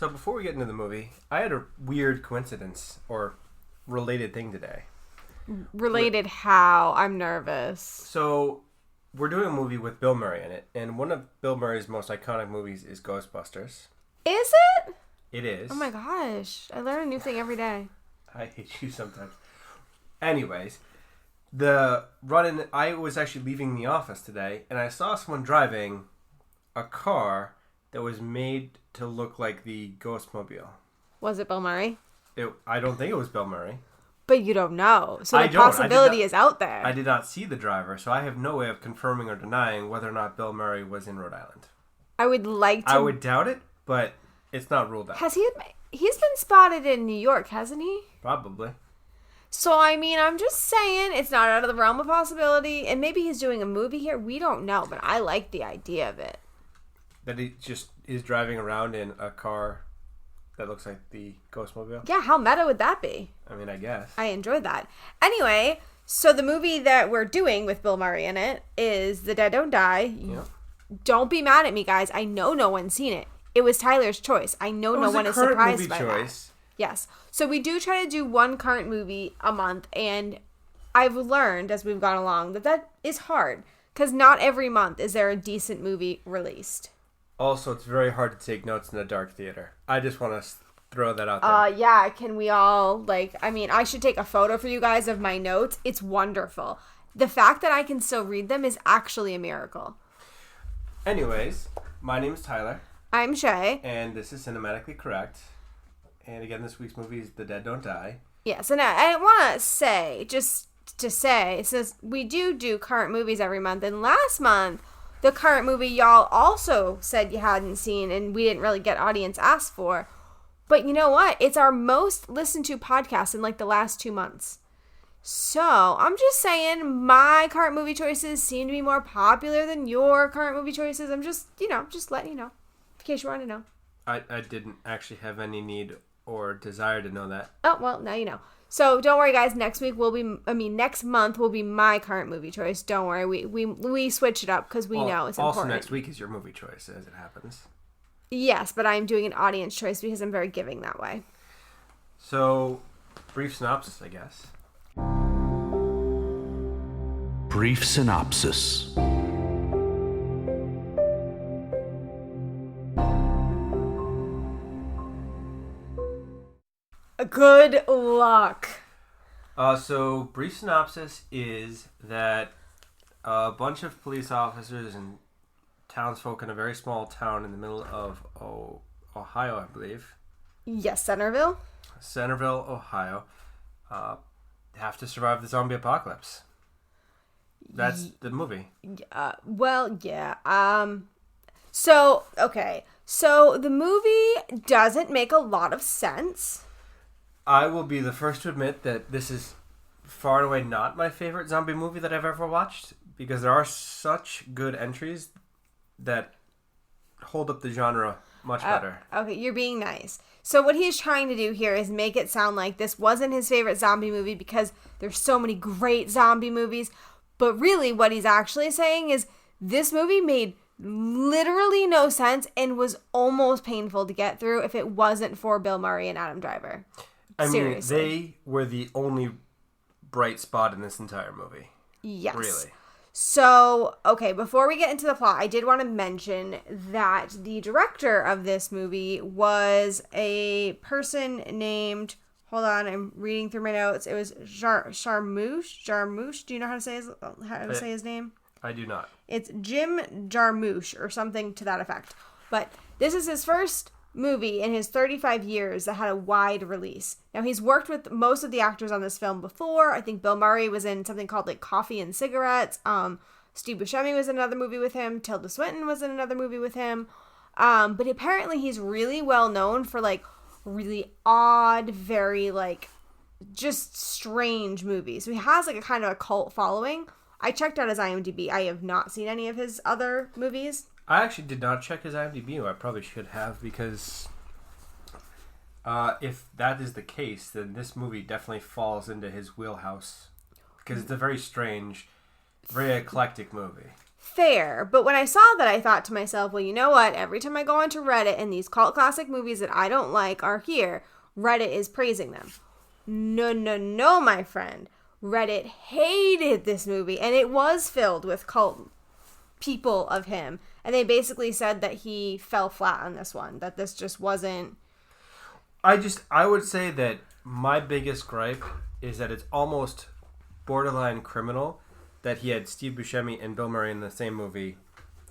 So before we get into the movie, I had a weird coincidence or related thing today. Related how? I'm nervous. So we're doing a movie with Bill Murray in it, and one of Bill Murray's most iconic movies is Ghostbusters. Is it? It is. Oh my gosh. I learn a new thing every day. I hate you sometimes. Anyways, I was actually leaving the office today, and I saw someone driving a car that was made to look like the Ghostmobile. Was it Bill Murray? I don't think it was Bill Murray. But you don't know. So the possibility is out there. I did not see the driver, so I have no way of confirming or denying whether or not Bill Murray was in Rhode Island. I would like to... I would doubt it, but it's not ruled out. He's been spotted in New York, hasn't he? Probably. So, I mean, I'm just saying it's not out of the realm of possibility. And maybe he's doing a movie here. We don't know, but I like the idea of it. That he just is driving around in a car that looks like the Ghostmobile? Yeah, how meta would that be? I mean, I guess. I enjoyed that. Anyway, so the movie that we're doing with Bill Murray in it is The Dead Don't Die. Yep. Don't be mad at me, guys. I know no one's seen it. It was Tyler's choice. I know no one is surprised by that. Yes. So we do try to do one current movie a month, and I've learned as we've gone along that is hard because not every month is there a decent movie released. Also, it's very hard to take notes in a dark theater. I just want to throw that out there. Yeah, can we all, I should take a photo for you guys of my notes. It's wonderful. The fact that I can still read them is actually a miracle. Anyways, my name is Tyler. I'm Shay. And this is Cinematically Correct. And again, this week's movie is The Dead Don't Die. Yes, and I want to say, since we do current movies every month, and last month, the current movie y'all also said you hadn't seen, and we didn't really get audience asked for. But you know what? It's our most listened to podcast in the last 2 months. So, I'm just saying my current movie choices seem to be more popular than your current movie choices. I'm just letting you know, in case you want to know. I didn't actually have any need or desire to know that. Oh, well, now you know. So don't worry, guys. Next month will be my current movie choice. Don't worry. We switch it up because we know it's important. Also, next week is your movie choice, as it happens. Yes, but I'm doing an audience choice because I'm very giving that way. So, brief synopsis, I guess. Brief synopsis. Good luck. So, brief synopsis is that a bunch of police officers and townsfolk in a very small town in the middle of Ohio, I believe. Yes, Centerville, Ohio, have to survive the zombie apocalypse. That's the movie. Well, yeah. So, okay. So, the movie doesn't make a lot of sense. I will be the first to admit that this is far and away not my favorite zombie movie that I've ever watched, because there are such good entries that hold up the genre much better. Okay, you're being nice. So what he's trying to do here is make it sound like this wasn't his favorite zombie movie because there's so many great zombie movies. But really what he's actually saying is this movie made literally no sense and was almost painful to get through if it wasn't for Bill Murray and Adam Driver. Seriously. They were the only bright spot in this entire movie. Yes. Really. So, okay, before we get into the plot, I did want to mention that the director of this movie was a person named, hold on, I'm reading through my notes. It was Jarmusch. Do you know how to say his name? I do not. It's Jim Jarmusch or something to that effect. But this is his first movie in his 35 years that had a wide release. Now, he's worked with most of the actors on this film before. I think Bill Murray was in something called Coffee and Cigarettes. Steve Buscemi was in another movie with him. Tilda Swinton was in another movie with him. But apparently he's really well known for really odd, very just strange movies. So he has a kind of a cult following. I checked out his IMDb. I have not seen any of his other movies. I actually did not check his IMDb. I probably should have, because if that is the case, then this movie definitely falls into his wheelhouse, because it's a very strange, very eclectic movie. fair. But when I saw that, I thought to myself, well, you know what? Every time I go onto Reddit and these cult classic movies that I don't like are here, Reddit is praising them. No, no, no, my friend. Reddit hated this movie, and it was filled with cult people of him. And they basically said that he fell flat on this one, that this just wasn't... I would say that my biggest gripe is that it's almost borderline criminal that he had Steve Buscemi and Bill Murray in the same movie,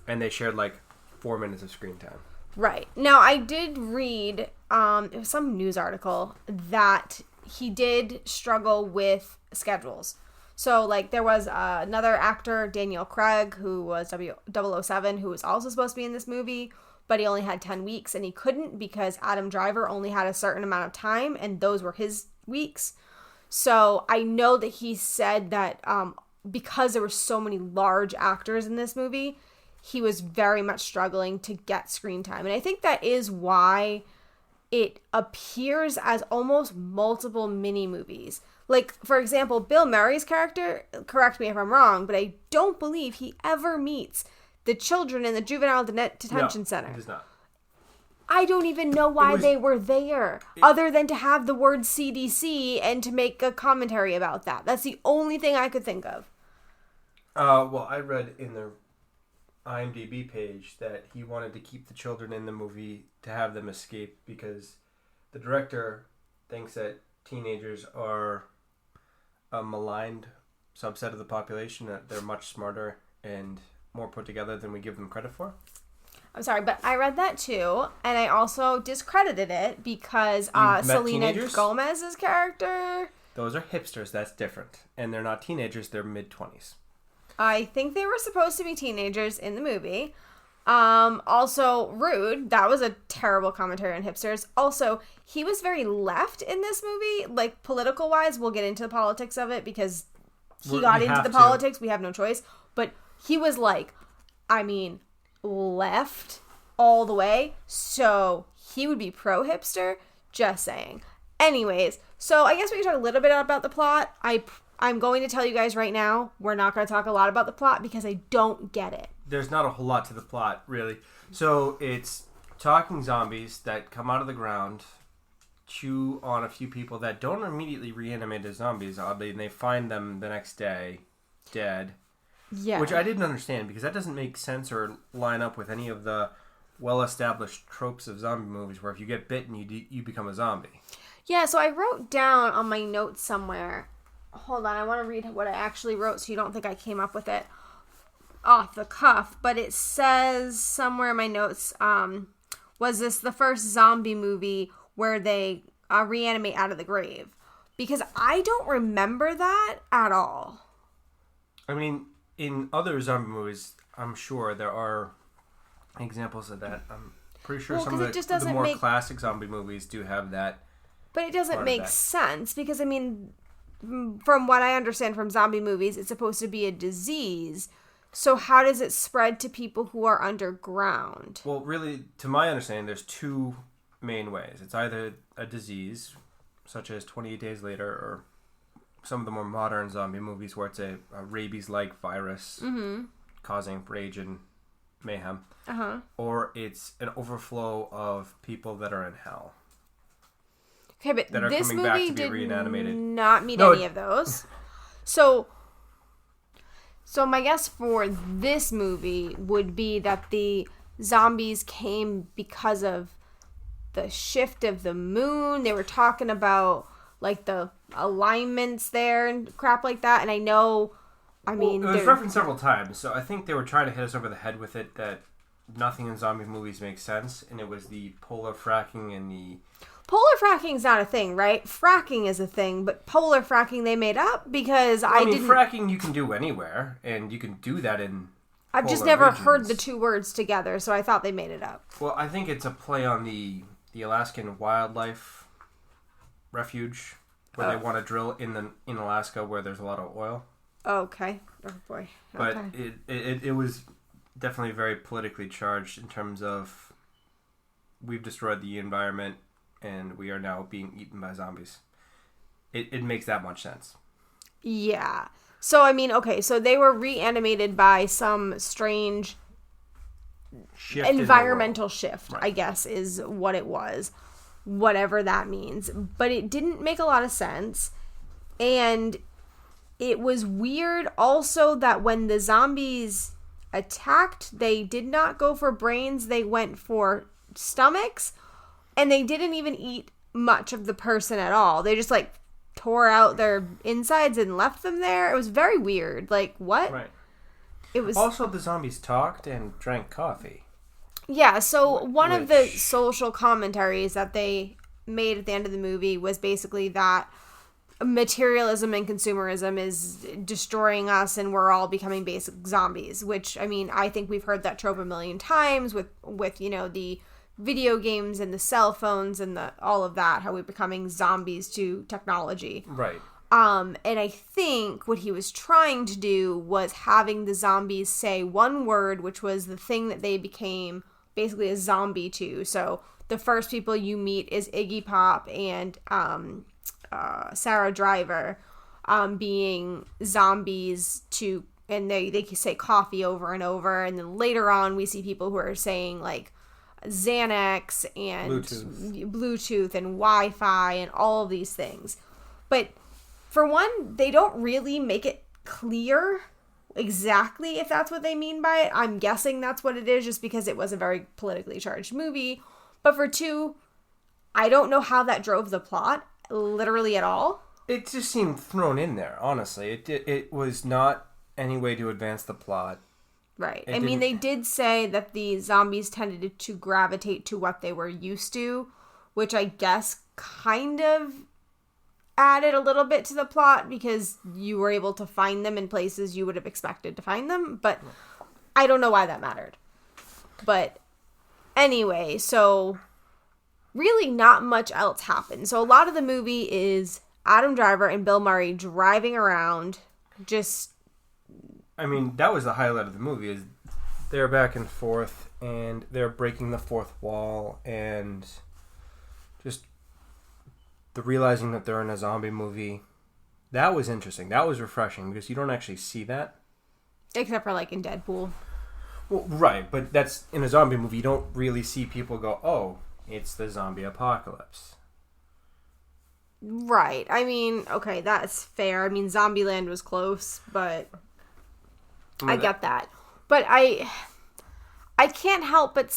and they shared like 4 minutes of screen time. Right. Now, I did read, it was some news article, that he did struggle with schedules. So, like, there was another actor, Daniel Craig, who was 007, who was also supposed to be in this movie, but he only had 10 weeks, and he couldn't because Adam Driver only had a certain amount of time, and those were his weeks. So, I know that he said that because there were so many large actors in this movie, he was very much struggling to get screen time. And I think that is why it appears as almost multiple mini movies. Like, for example, Bill Murray's character, correct me if I'm wrong, but I don't believe he ever meets the children in the juvenile detention center. He does not. I don't even know why they were there, other than to have the word CDC and to make a commentary about that. That's the only thing I could think of. Well, I read in the IMDb page that he wanted to keep the children in the movie to have them escape because the director thinks that teenagers are a maligned subset of the population, that they're much smarter and more put together than we give them credit for. I'm sorry, but I read that too, and I also discredited it because Selena Gomez's character... Those are hipsters, that's different. And they're not teenagers, they're mid-20s. I think they were supposed to be teenagers in the movie. Also, Rude, that was a terrible commentary on hipsters. Also, he was very left in this movie, like political-wise. We'll get into the politics of it because he got into the politics. We have no choice. But he was like, left all the way. So he would be pro-hipster. Just saying. Anyways, so I guess we can talk a little bit about the plot. I'm going to tell you guys right now, we're not going to talk a lot about the plot because I don't get it. There's not a whole lot to the plot, really. So it's talking zombies that come out of the ground, chew on a few people that don't immediately reanimate as zombies, oddly, and they find them the next day dead. Yeah. Which I didn't understand because that doesn't make sense or line up with any of the well-established tropes of zombie movies where if you get bitten, you become a zombie. Yeah, so I wrote down on my notes somewhere... Hold on, I want to read what I actually wrote so you don't think I came up with it off the cuff. But it says somewhere in my notes, was this the first zombie movie where they reanimate out of the grave? Because I don't remember that at all. I mean, in other zombie movies, I'm sure there are examples of that. I'm pretty sure some of the more classic zombie movies do have that. But it doesn't make sense because, I mean... From what I understand from zombie movies, it's supposed to be a disease. So how does it spread to people who are underground? Well, really, to my understanding, there's two main ways. It's either a disease, such as 28 Days Later, or some of the more modern zombie movies where it's a rabies-like virus causing rage and mayhem. Or it's an overflow of people that are in hell. Okay, but this movie did not meet any of those. So my guess for this movie would be that the zombies came because of the shift of the moon. They were talking about, like, the alignments there and crap like that. And I know, it was referenced several times. So I think they were trying to hit us over the head with it that nothing in zombie movies makes sense. And it was the polar fracking and the... Polar fracking's not a thing, right? Fracking is a thing, but polar fracking they made up because fracking you can do anywhere, and you can do that in I've just never heard the two words together, so I thought they made it up. Well, I think it's a play on the Alaskan wildlife refuge, where they want to drill in Alaska where there's a lot of oil. Okay. Oh, boy. But it was definitely very politically charged in terms of we've destroyed the environment, and we are now being eaten by zombies. It makes that much sense. Yeah. So, I mean, okay, so they were reanimated by some strange Shift in the environmental world. shift, Right. I guess, is what it was. Whatever that means. But it didn't make a lot of sense. And it was weird also that when the zombies attacked, they did not go for brains, they went for stomachs. And they didn't even eat much of the person at all. They just, like, tore out their insides and left them there. It was very weird. Like, what? Right. It was Also, the zombies talked and drank coffee. Yeah, so one of the Which- social commentaries that they made at the end of the movie was basically that materialism and consumerism is destroying us and we're all becoming basic zombies, which, I mean, I think we've heard that trope a million times with you know, the video games and the cell phones and the all of that, how we're becoming zombies to technology. Right. And I think what he was trying to do was having the zombies say one word, which was the thing that they became basically a zombie to. So the first people you meet is Iggy Pop and Sarah Driver being zombies to, and they say coffee over and over. And then later on, we see people who are saying like Xanax and Bluetooth and Wi-Fi and all of these things. But for one, they don't really make it clear exactly if that's what they mean by it. I'm guessing that's what it is just because it was a very politically charged movie. But for two, I don't know how that drove the plot literally at all. It just seemed thrown in there, honestly. It was not any way to advance the plot. Right. I mean, they did say that the zombies tended to gravitate to what they were used to, which I guess kind of added a little bit to the plot because you were able to find them in places you would have expected to find them, but I don't know why that mattered. But anyway, so really not much else happened. So a lot of the movie is Adam Driver and Bill Murray driving around, just... I mean, that was the highlight of the movie, is they're back and forth, and they're breaking the fourth wall, and just the realizing that they're in a zombie movie. That was interesting. That was refreshing, because you don't actually see that. Except for, like, in Deadpool. Well, right, but that's, in a zombie movie, you don't really see people go, oh, it's the zombie apocalypse. Right. I mean, okay, that's fair. I mean, Zombieland was close, but I get that. But I can't help but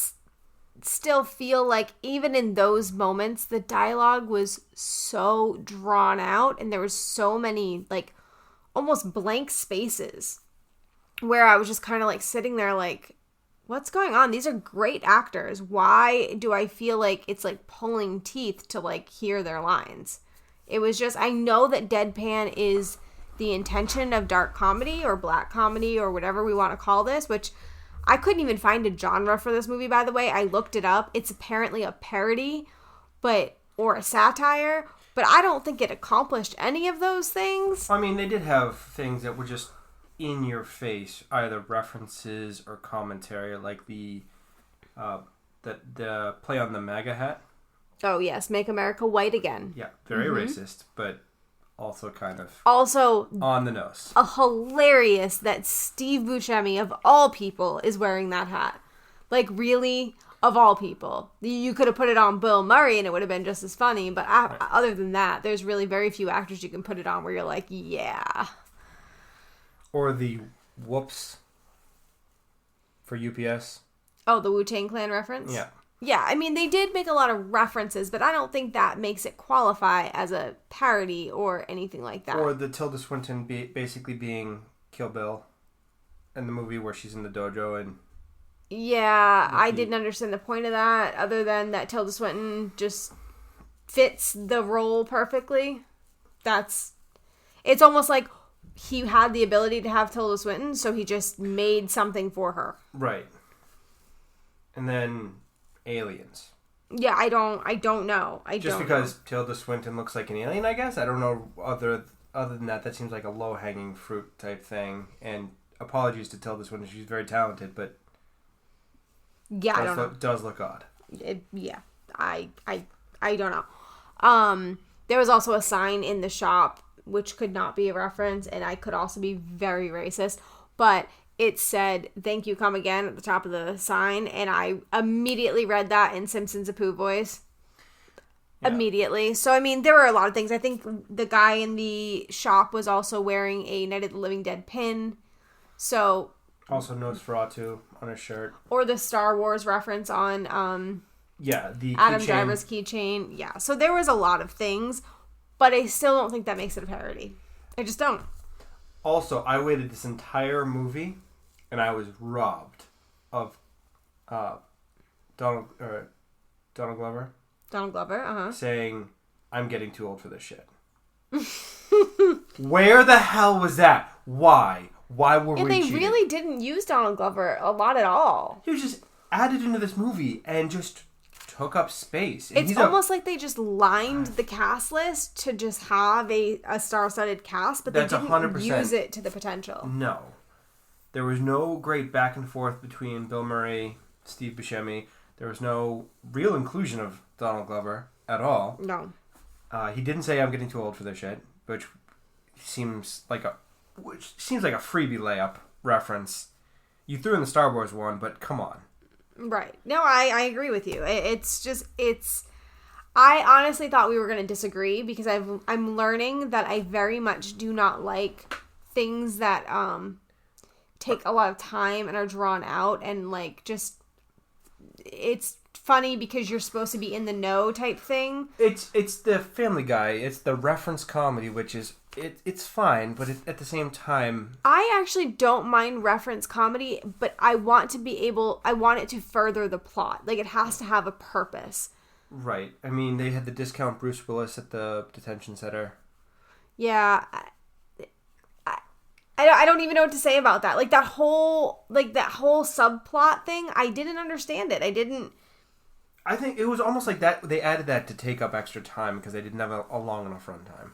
still feel like even in those moments, the dialogue was so drawn out and there was so many, like, almost blank spaces where I was just kind of, like, sitting there like, what's going on? These are great actors. Why do I feel like it's, like, pulling teeth to, like, hear their lines? It was just, I know that deadpan is the intention of dark comedy or black comedy or whatever we want to call this, which I couldn't even find a genre for this movie, by the way. I looked it up. It's apparently a parody, or a satire, but I don't think it accomplished any of those things. I mean, they did have things that were just in your face, either references or commentary, like the play on the MAGA hat. Oh, yes. Make America White Again. Yeah, very racist, but also kind of Also, on the nose. hilarious that Steve Buscemi, of all people, is wearing that hat. Like, really? Of all people. You could have put it on Bill Murray and it would have been just as funny, but other than that, there's really very few actors you can put it on where you're like, yeah. Or the whoops for UPS. Oh, the Wu-Tang Clan reference? Yeah. Yeah, I mean, they did make a lot of references, but I don't think that makes it qualify as a parody or anything like that. Or the Tilda Swinton basically being Kill Bill in the movie where she's in the dojo and... Yeah, I didn't understand the point of that, other than that Tilda Swinton just fits the role perfectly. It's almost like he had the ability to have Tilda Swinton, so he just made something for her. Right. And then aliens. Yeah, I don't know. Just because Tilda Swinton looks like an alien, I guess. I don't know. Other than that seems like a low-hanging fruit type thing. And apologies to Tilda Swinton. She's very talented, but yeah, I don't know. Does look odd. I don't know. There was also a sign in the shop which could not be a reference, and I could also be very racist, but it said, "Thank you, come again" at the top of the sign, and I immediately read that in Simpsons Apu voice. Yeah. Immediately. So, I mean, there were a lot of things. I think the guy in the shop was also wearing a Night of the Living Dead pin. So... Also Nosferatu on his shirt. Or the Star Wars reference on... the Adam keychain. Driver's keychain. Yeah. So there was a lot of things, but I still don't think that makes it a parody. I just don't. Also, I waited this entire movie, and I was robbed of Donald Glover. Donald Glover, saying, "I'm getting too old for this shit." Where the hell was that? Why? Why were we cheating? They really didn't use Donald Glover a lot at all. He was just added into this movie and just took up space. And it's almost like they just lined the cast list to just have a star-studded cast, but they didn't 100%. Use it to the potential. No. There was no great back and forth between Bill Murray, Steve Buscemi. There was no real inclusion of Donald Glover at all. No. He didn't say, "I'm getting too old for this shit," which seems like a freebie layup reference. You threw in the Star Wars one, but come on. Right. No, I agree with you. I honestly thought we were going to disagree because I'm learning that I very much do not like things that take a lot of time and are drawn out and like just it's funny because you're supposed to be in the know type thing. It's the Family Guy. It's the reference comedy, which is it's fine, but at the same time, I actually don't mind reference comedy, but I want it to further the plot. Like it has to have a purpose. Right. I mean, they had the discount Bruce Willis at the detention center. Yeah. I don't even know what to say about that. Like that whole subplot thing, I didn't understand it. I think it was almost like that. They added that to take up extra time because they didn't have a long enough runtime.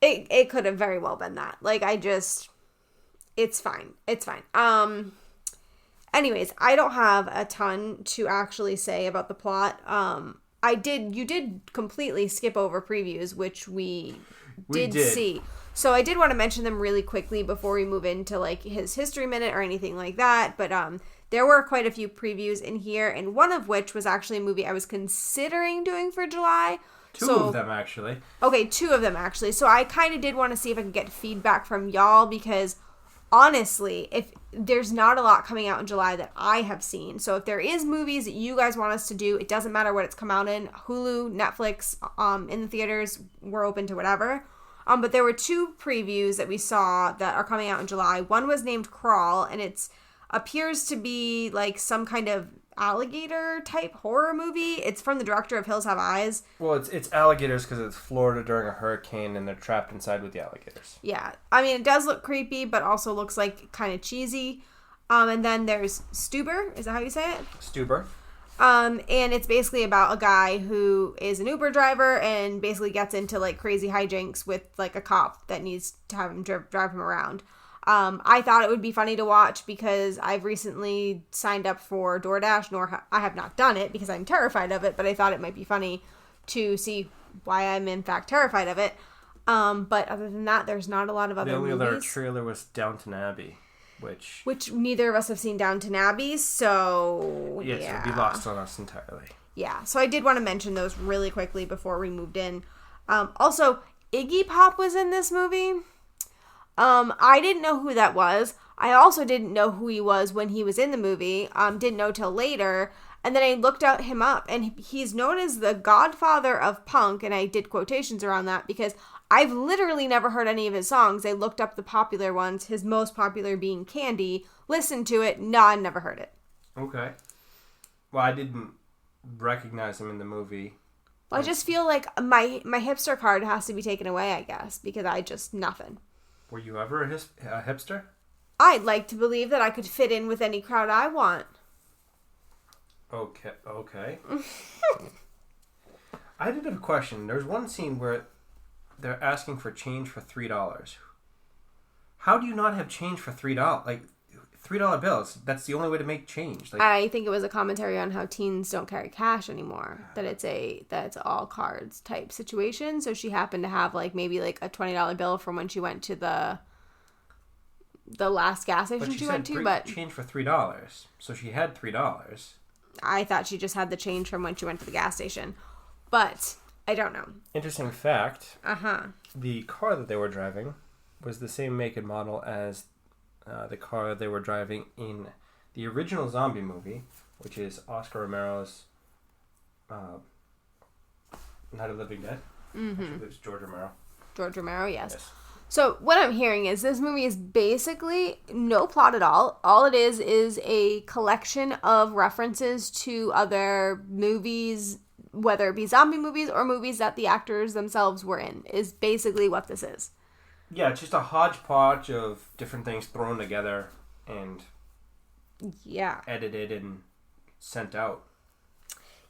It could have very well been that. Like it's fine. It's fine. Anyways, I don't have a ton to actually say about the plot. You did completely skip over previews, which we did see. So I did want to mention them really quickly before we move into like his history minute or anything like that. But there were quite a few previews in here, and one of which was actually a movie I was considering doing for July. Two of them, actually. Okay, 2 of them, actually. So I kind of did want to see if I could get feedback from y'all because, honestly, if there's not a lot coming out in July that I have seen. So if there is movies that you guys want us to do, it doesn't matter what it's come out in. Hulu, Netflix, in the theaters, we're open to whatever. But there were 2 previews that we saw that are coming out in July. One was named Crawl, and it appears to be like some kind of alligator type horror movie. It's from the director of Hills Have Eyes. Well, it's alligators because it's Florida during a hurricane and they're trapped inside with the alligators. Yeah. I mean, it does look creepy, but also looks like kind of cheesy. And then there's Stuber. Is that how you say it? Stuber. And it's basically about a guy who is an Uber driver and basically gets into like crazy hijinks with like a cop that needs to have him drive him around. I thought it would be funny to watch because I've recently signed up for DoorDash, I have not done it because I'm terrified of it, but I thought it might be funny to see why I'm in fact terrified of it. But other than that, there's not a lot of other movies. The only other trailer was Downton Abbey, which neither of us have seen Downton Abbey, so yes, yeah. It would be lost on us entirely. Yeah, so I did want to mention those really quickly before we moved in. Also, Iggy Pop was in this movie. I didn't know who that was. I also didn't know who he was when he was in the movie. Didn't know till later. And then I looked him up, and he's known as the godfather of punk, and I did quotations around that because I've literally never heard any of his songs. I looked up the popular ones, his most popular being Candy, listened to it, I've never heard it. Okay. Well, I didn't recognize him in the movie. Well, I just feel like my hipster card has to be taken away, I guess, because I just nothing. Were you ever a hipster? I'd like to believe that I could fit in with any crowd I want. Okay. I did have a question. There's one scene where they're asking for change for $3. How do you not have change for $3? Like, $3 bills. That's the only way to make change. Like, I think it was a commentary on how teens don't carry cash anymore. That it's all cards type situation. So she happened to have like maybe like a $20 bill from when she went to the last gas station she went to, but change for $3. So she had $3. I thought she just had the change from when she went to the gas station. But I don't know. Interesting fact. Uh-huh. The car that they were driving was the same make and model as the car they were driving in the original zombie movie, which is Oscar Romero's Night of the Living Dead. Mm-hmm. Actually, it was George Romero. George Romero, yes. So what I'm hearing is this movie is basically no plot at all. All it is a collection of references to other movies, whether it be zombie movies or movies that the actors themselves were in, is basically what this is. Yeah, it's just a hodgepodge of different things thrown together and edited and sent out.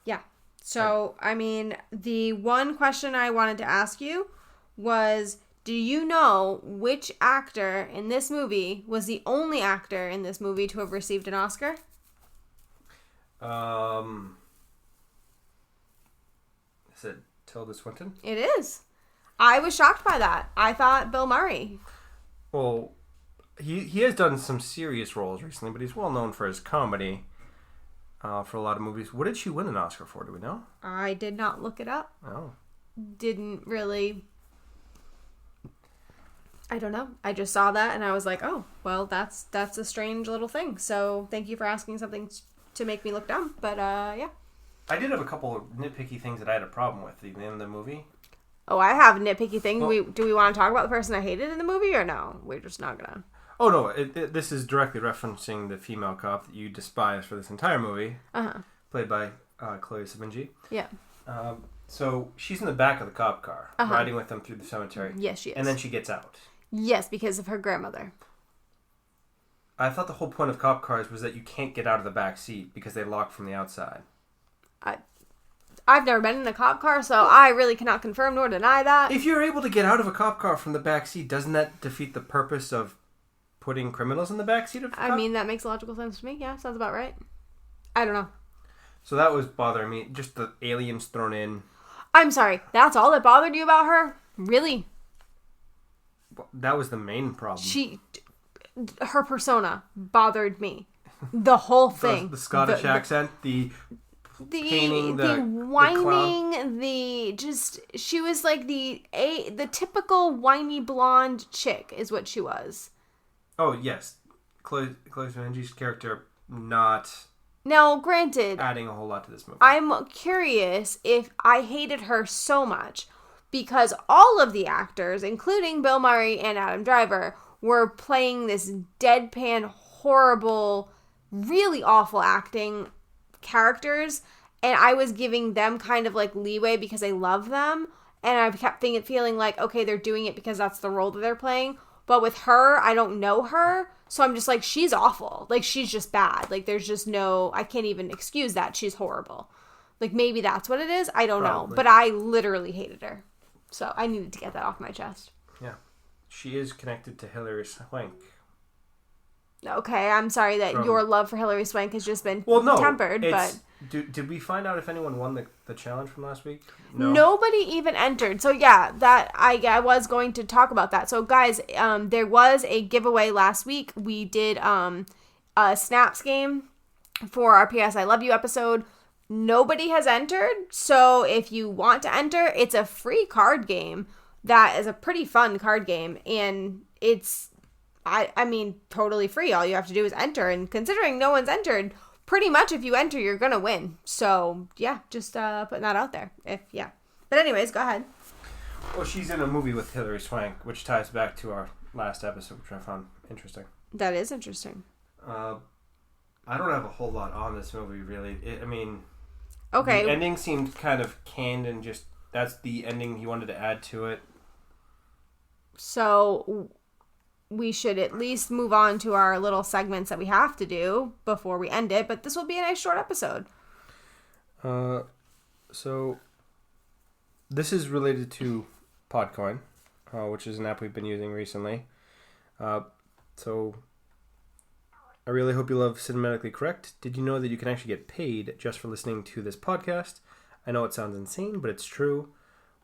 Yeah. So, I mean, the one question I wanted to ask you was, do you know which actor in this movie was the only actor in this movie to have received an Oscar? Is it Tilda Swinton? It is. I was shocked by that. I thought Bill Murray. Well, he has done some serious roles recently, but he's well known for his comedy for a lot of movies. What did she win an Oscar for? Do we know? I did not look it up. Oh. Didn't really... I don't know. I just saw that and I was like, oh, well, that's a strange little thing. So thank you for asking something to make me look dumb. But, yeah. I did have a couple of nitpicky things that I had a problem with at the end of the movie. Oh, I have a nitpicky thing. Well, Do we want to talk about the person I hated in the movie or no? We're just not gonna. Oh, no. This is directly referencing the female cop that you despise for this entire movie. Uh-huh. Played by Chloe Sevigny. Yeah. So she's in the back of the cop car, riding with them through the cemetery. Yes, she is. And then she gets out. Yes, because of her grandmother. I thought the whole point of cop cars was that you can't get out of the back seat because they lock from the outside. I've never been in a cop car, so I really cannot confirm nor deny that. If you're able to get out of a cop car from the back seat, doesn't that defeat the purpose of putting criminals in the back seat of the car? I mean, that makes logical sense to me. Yeah, sounds about right. I don't know. So that was bothering me. Just the aliens thrown in. I'm sorry. That's all that bothered you about her? Really? That was the main problem. Her persona bothered me. The whole thing. The Scottish accent, the painting, the whining, she was like the typical whiny blonde chick is what she was. Oh yes, Chloe Sevigny's character not. Now, granted, adding a whole lot to this movie. I'm curious if I hated her so much because all of the actors, including Bill Murray and Adam Driver, were playing this deadpan, horrible, really awful acting characters, and I was giving them kind of like leeway because I love them, and I kept feeling like, okay, they're doing it because that's the role that they're playing. But with her, I don't know her, so I'm just like, she's awful. Like, she's just bad. Like, there's just no, I can't even excuse that. She's horrible. Like, maybe that's what it is. I don't know. But I literally hated her. So I needed to get that off my chest. Yeah. She is connected to Hilary Swank. Okay, I'm sorry that your love for Hilary Swank has just been tempered, but... Did we find out if anyone won the challenge from last week? No. Nobody even entered. So yeah, that I was going to talk about that. So guys, there was a giveaway last week. We did a Snaps game for our P.S. I Love You episode. Nobody has entered, so if you want to enter, it's a free card game that is a pretty fun card game, and it's... I mean, totally free. All you have to do is enter. And considering no one's entered, pretty much if you enter, you're going to win. So, yeah, just putting that out there. But anyways, go ahead. Well, she's in a movie with Hilary Swank, which ties back to our last episode, which I found interesting. That is interesting. I don't have a whole lot on this movie, really. Okay. The ending seemed kind of canned and just, that's the ending he wanted to add to it. So... we should at least move on to our little segments that we have to do before we end it, but this will be a nice short episode. So this is related to Podcoin, which is an app we've been using recently. So I really hope you love Cinematically Correct. Did you know that you can actually get paid just for listening to this podcast? I know it sounds insane, but it's true.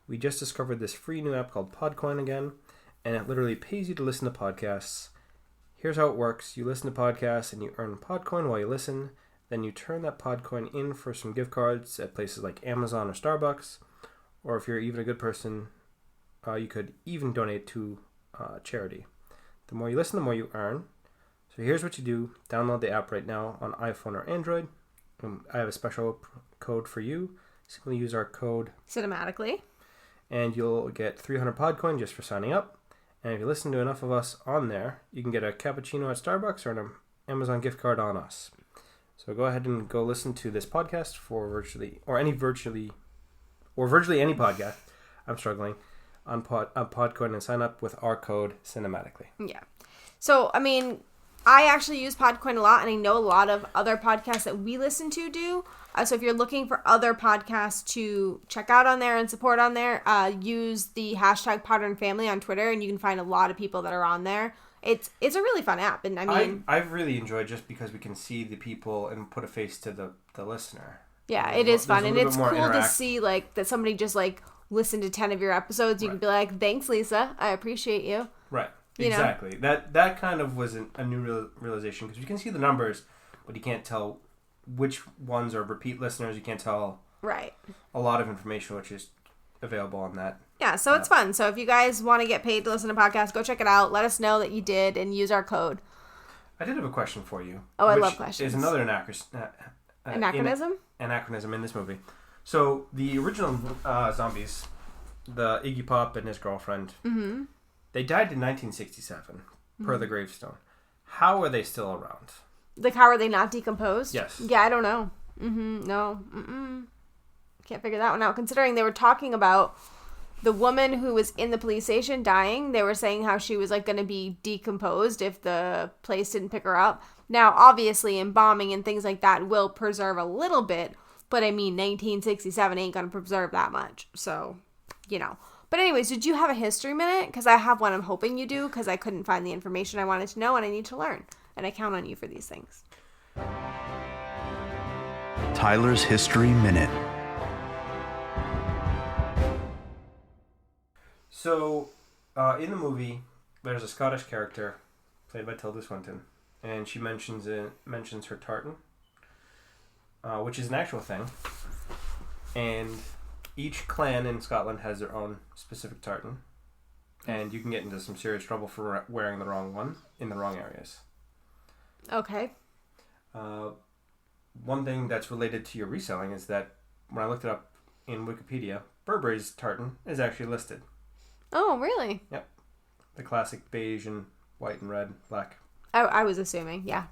We just discovered this free new app called Podcoin again, and it literally pays you to listen to podcasts. Here's how it works. You listen to podcasts and you earn Podcoin while you listen. Then you turn that Podcoin in for some gift cards at places like Amazon or Starbucks. Or if you're even a good person, you could even donate to charity. The more you listen, the more you earn. So here's what you do. Download the app right now on iPhone or Android. I have a special code for you. Simply use our code Cinematically. And you'll get 300 Podcoin just for signing up. And if you listen to enough of us on there, you can get a cappuccino at Starbucks or an Amazon gift card on us. So go ahead and go listen to this podcast for virtually any podcast. I'm struggling on Podcoin and sign up with our code Cinematically. Yeah. So, I mean, I actually use Podcoin a lot, and I know a lot of other podcasts that we listen to do. So if you're looking for other podcasts to check out on there and support on there, use the hashtag #PodernFamily on Twitter, and you can find a lot of people that are on there. It's a really fun app, and I mean, I've really enjoyed just because we can see the people and put a face to the listener. Yeah, it is fun, and it's cool to see like that somebody just like listened to 10 of your episodes. You can be like, "Thanks, Lisa, I appreciate you." Right. Exactly. That kind of was a new realization because you can see the numbers, but you can't tell which ones are repeat listeners. You can't tell a lot of information which is available on that. Yeah, so it's fun. So if you guys want to get paid to listen to podcasts, go check it out. Let us know that you did and use our code. I did have a question for you. Oh, I love questions. Is another anachronism? Anachronism in this movie. So the original zombies, the Iggy Pop and his girlfriend. Mm-hmm. They died in 1967, per the gravestone. How are they still around? Like, how are they not decomposed? Yes. Yeah, I don't know. No. Can't figure that one out. Considering they were talking about the woman who was in the police station dying, they were saying how she was, like, going to be decomposed if the place didn't pick her up. Now, obviously, embalming and things like that will preserve a little bit, but, I mean, 1967 ain't going to preserve that much. So, you know. But anyways, did you have a history minute? Because I have one I'm hoping you do, because I couldn't find the information I wanted to know, and I need to learn. And I count on you for these things. Tyler's History Minute. So, in the movie, there's a Scottish character, played by Tilda Swinton, and she mentions her tartan, which is an actual thing. And each clan in Scotland has their own specific tartan, and you can get into some serious trouble for wearing the wrong one in the wrong areas. Okay. One thing that's related to your reselling is that when I looked it up in Wikipedia, Burberry's tartan is actually listed. Oh, really? Yep. The classic beige and white and red, black. I was assuming, yeah.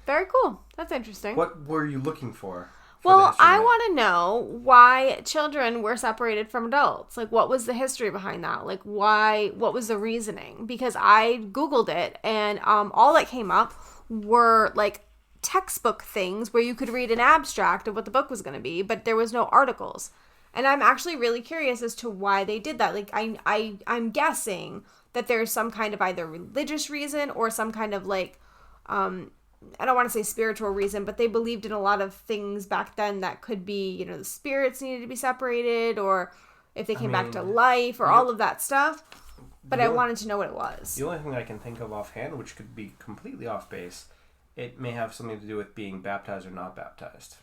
Very cool. That's interesting. What were you looking for? Well, I want to know why children were separated from adults. Like, what was the history behind that? Like, what was the reasoning? Because I Googled it, and all that came up were, like, textbook things where you could read an abstract of what the book was going to be, but there was no articles. And I'm actually really curious as to why they did that. Like, I'm guessing that there's some kind of either religious reason or some kind of, like, I don't want to say spiritual reason, but they believed in a lot of things back then that could be, you know, the spirits needed to be separated, or if they came back to life, or all of that stuff. But I wanted to know what it was. The only thing I can think of offhand, which could be completely off base, it may have something to do with being baptized or not baptized.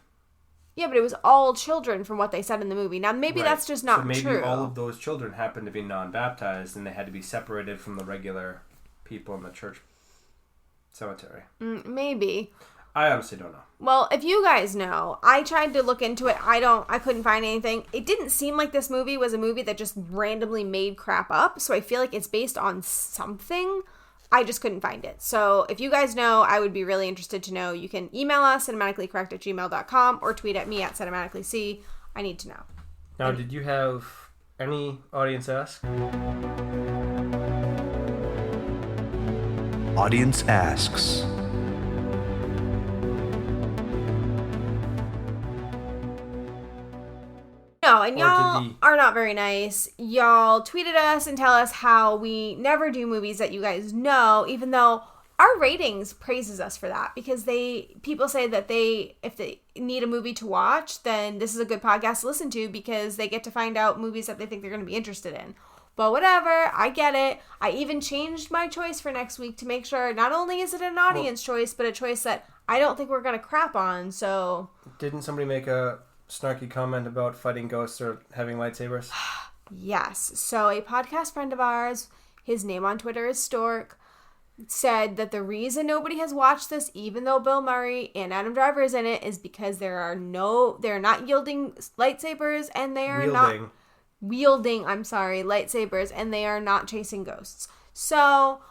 Yeah, but it was all children from what they said in the movie. Now, maybe that's just not true. So maybe all of those children happened to be non-baptized, and they had to be separated from the regular people in the church cemetery. Maybe. I honestly don't know. Well, if you guys know, I tried to look into it. I couldn't find anything. It didn't seem like this movie was a movie that just randomly made crap up. So I feel like it's based on something. I just couldn't find it. So if you guys know, I would be really interested to know. You can email us cinematicallycorrect@gmail.com or tweet at me at cinematicallyc. I need to know. Now, did you have any audience ask? Audience asks. No, and y'all are not very nice. Y'all tweeted us and tell us how we never do movies that you guys know, even though our ratings praises us for that because people say that if they need a movie to watch, then this is a good podcast to listen to because they get to find out movies that they think they're going to be interested in. But whatever, I get it. I even changed my choice for next week to make sure not only is it an audience choice, but a choice that I don't think we're going to crap on. So didn't somebody make a snarky comment about fighting ghosts or having lightsabers? Yes. So a podcast friend of ours, his name on Twitter is Stork, said that the reason nobody has watched this, even though Bill Murray and Adam Driver is in it, is because they're not yielding lightsabers and they are not wielding lightsabers and they are not chasing ghosts. So,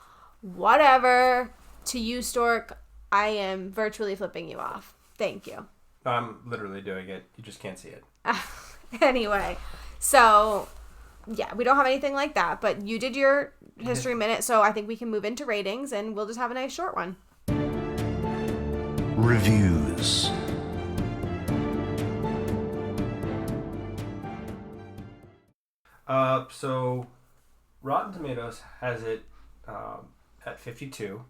whatever. To you, Stork, I am virtually flipping you off. Thank you. I'm literally doing it. You just can't see it. Anyway, so yeah, we don't have anything like that, but you did your history minute, so I think we can move into ratings and we'll just have a nice short one. Reviews. So Rotten Tomatoes has it at 52,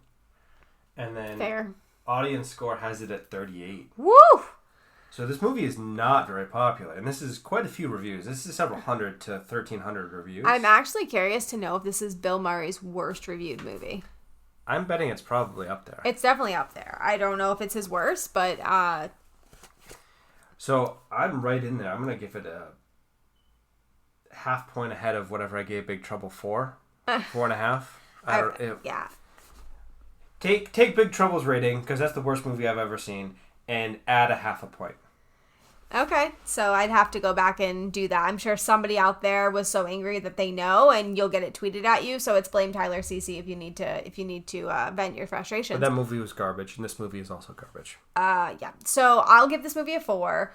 and then Fair. Audience score has it at 38. Woo! So this movie is not very popular, and this is quite a few reviews. This is several hundred to 1,300 reviews. I'm actually curious to know if this is Bill Murray's worst reviewed movie. I'm betting it's probably up there. It's definitely up there. I don't know if it's his worst, but So I'm right in there. I'm going to give it a half point ahead of whatever I gave Big Trouble 4. 4.5. Yeah. Take Big Trouble's rating, because that's the worst movie I've ever seen, and add a half a point. Okay, so I'd have to go back and do that. I'm sure somebody out there was so angry that they know, and you'll get it tweeted at you. So it's blame Tyler CC if you need to vent your frustrations. But that movie was garbage, and this movie is also garbage. Yeah. So I'll give this movie a 4.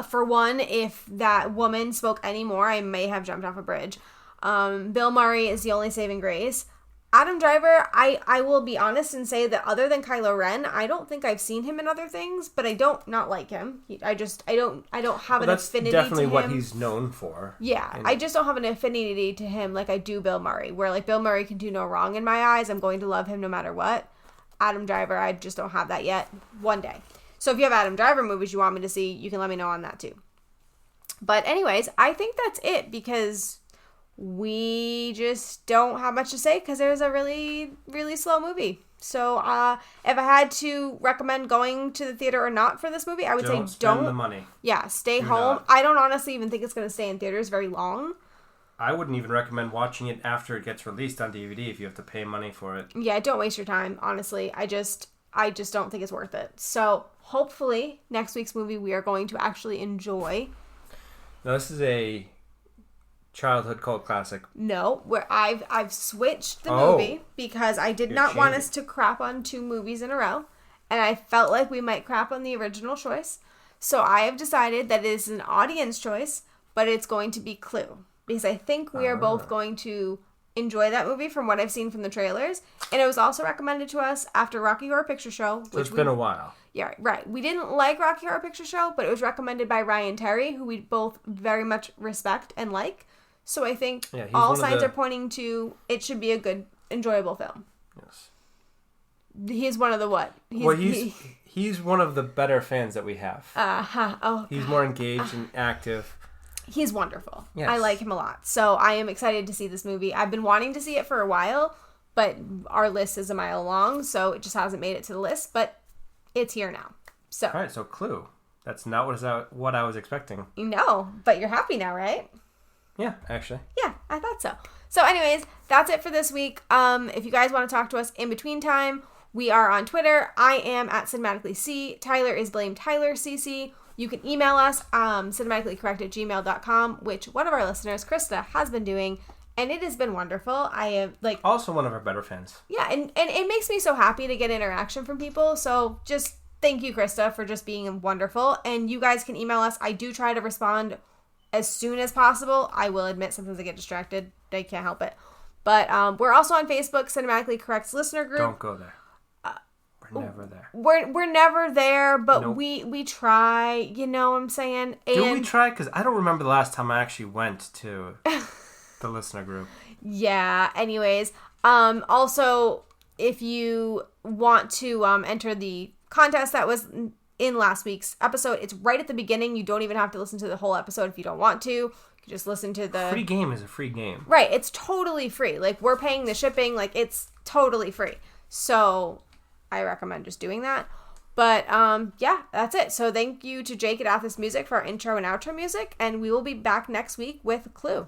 For one, if that woman spoke any more, I may have jumped off a bridge. Bill Murray is the only saving grace. Adam Driver, I will be honest and say that other than Kylo Ren, I don't think I've seen him in other things, but I don't not like him. I don't have an affinity to him. That's definitely what he's known for. Yeah, I just don't have an affinity to him like I do Bill Murray, where like Bill Murray can do no wrong in my eyes. I'm going to love him no matter what. Adam Driver, I just don't have that yet. One day. So if you have Adam Driver movies you want me to see, you can let me know on that too. But anyways, I think that's it because we just don't have much to say because it was a really, really slow movie. So if I had to recommend going to the theater or not for this movie, I would say don't spend the money. Yeah, stay home. Not. I don't honestly even think it's going to stay in theaters very long. I wouldn't even recommend watching it after it gets released on DVD if you have to pay money for it. Yeah, don't waste your time, honestly. I just don't think it's worth it. So hopefully next week's movie we are going to actually enjoy. Now this is a childhood cult classic. No, where I've switched the movie because I did not want us to crap on 2 movies in a row, and I felt like we might crap on the original choice. So I have decided that it is an audience choice, but it's going to be Clue because I think we are both going to enjoy that movie from what I've seen from the trailers, and it was also recommended to us after Rocky Horror Picture Show. So it's been a while. Yeah, right. We didn't like Rocky Horror Picture Show, but it was recommended by Ryan Terry, who we both very much respect and like. So I think all signs are pointing to it should be a good, enjoyable film. Yes. He's one of the what? He's one of the better fans that we have. Oh, he's more engaged and active. He's wonderful. Yes. I like him a lot. So I am excited to see this movie. I've been wanting to see it for a while, but our list is a mile long, so it just hasn't made it to the list, but it's here now. So. All right, so Clue. That's not what I was expecting. No, but you're happy now, right? Yeah, actually. Yeah, I thought so. So anyways, that's it for this week. If you guys want to talk to us in between time, we are on Twitter. I am at cinematicallyc. Tyler is blame Tyler CC. You can email us, cinematicallycorrect@gmail.com, which one of our listeners, Krista, has been doing, and it has been wonderful. I am also one of our better fans. Yeah, and it makes me so happy to get interaction from people. So just thank you, Krista, for just being wonderful. And you guys can email us. I do try to respond as soon as possible. I will admit sometimes I get distracted. I can't help it. But we're also on Facebook, Cinematically Correct's listener group. Don't go there. We're never there. We're never there, but nope. we try. You know what I'm saying? And do we try? Because I don't remember the last time I actually went to the listener group. Yeah. Anyways, also if you want to enter the contest that was in last week's episode, it's right at the beginning. You don't even have to listen to the whole episode if you don't want to. You can just listen to the... Free game is a free game. Right. It's totally free. Like, we're paying the shipping. Like, it's totally free. So I recommend just doing that. But, yeah, that's it. So thank you to Jake at Athos Music for our intro and outro music. And we will be back next week with Clue.